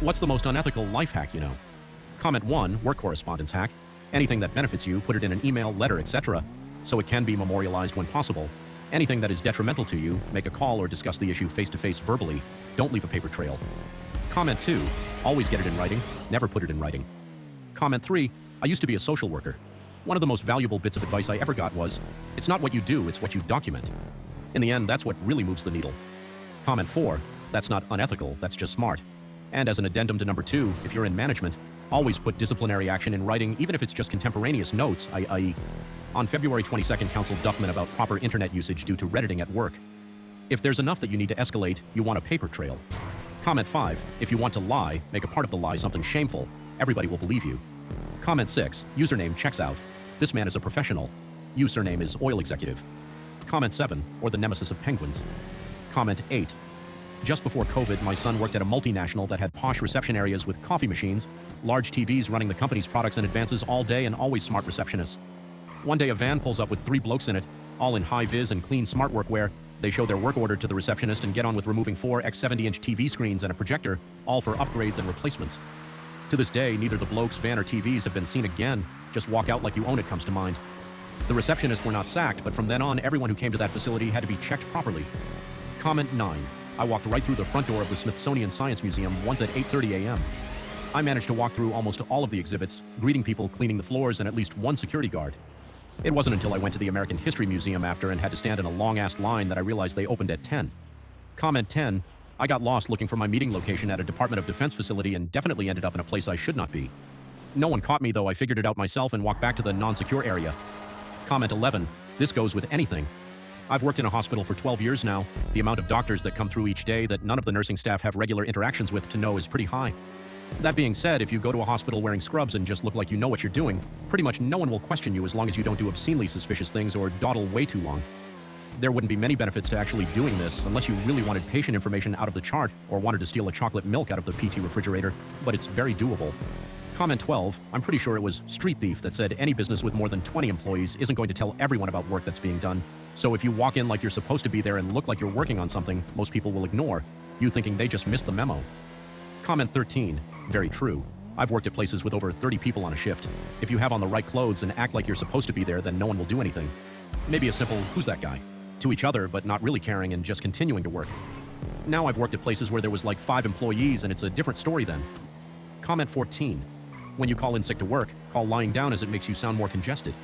What's the most unethical life hack you know? Comment 1, work correspondence hack. Anything that benefits you, put it in an email, letter, etc., so it can be memorialized when possible. Anything that is detrimental to you, make a call or discuss the issue face-to-face verbally. Don't leave a paper trail. Comment 2, always get it in writing, never put it in writing. Comment 3, I used to be a social worker. One of the most valuable bits of advice I ever got was, it's not what you do, it's what you document. In the end, that's what really moves the needle. Comment 4, that's not unethical, that's just smart. And as an addendum to number 2, if you're in management, always put disciplinary action in writing, even if it's just contemporaneous notes, i.e. On February 22nd, counseled Duffman about proper internet usage due to Redditing at work. If there's enough that you need to escalate, you want a paper trail. Comment 5, if you want to lie, make a part of the lie something shameful. Everybody will believe you. Comment 6, username checks out. This man is a professional. Username is oil executive. Comment 7, or the nemesis of penguins. Comment 8, just before COVID, my son worked at a multinational that had posh reception areas with coffee machines, large TVs running the company's products and advances all day, and always smart receptionists. One day a van pulls up with 3 blokes in it, all in high-vis and clean smart workwear. They show their work order to the receptionist and get on with removing 4 70-inch TV screens and a projector, all for upgrades and replacements. To this day, neither the blokes, van, or TVs have been seen again. Just walk out like you own it comes to mind. The receptionists were not sacked, but from then on, everyone who came to that facility had to be checked properly. Comment 9. I walked right through the front door of the Smithsonian Science Museum once at 8:30 a.m. I managed to walk through almost all of the exhibits, greeting people, cleaning the floors, and at least one security guard. It wasn't until I went to the American History Museum after and had to stand in a long-ass line that I realized they opened at 10. Comment 10. I got lost looking for my meeting location at a Department of Defense facility and definitely ended up in a place I should not be. No one caught me, though I figured it out myself and walked back to the non-secure area. Comment 11. This goes with anything. I've worked in a hospital for 12 years now. The amount of doctors that come through each day that none of the nursing staff have regular interactions with to know is pretty high. That being said, if you go to a hospital wearing scrubs and just look like you know what you're doing, pretty much no one will question you as long as you don't do obscenely suspicious things or dawdle way too long. There wouldn't be many benefits to actually doing this unless you really wanted patient information out of the chart or wanted to steal a chocolate milk out of the PT refrigerator, but it's very doable. Comment 12, I'm pretty sure it was Street Thief that said any business with more than 20 employees isn't going to tell everyone about work that's being done. So if you walk in like you're supposed to be there and look like you're working on something, most people will ignore, you thinking they just missed the memo. Comment 13, very true. I've worked at places with over 30 people on a shift. If you have on the right clothes and act like you're supposed to be there, then no one will do anything. Maybe a simple, who's that guy? To each other, but not really caring and just continuing to work. Now I've worked at places where there was like 5 employees and it's a different story then. Comment 14, when you call in sick to work, call lying down as it makes you sound more congested.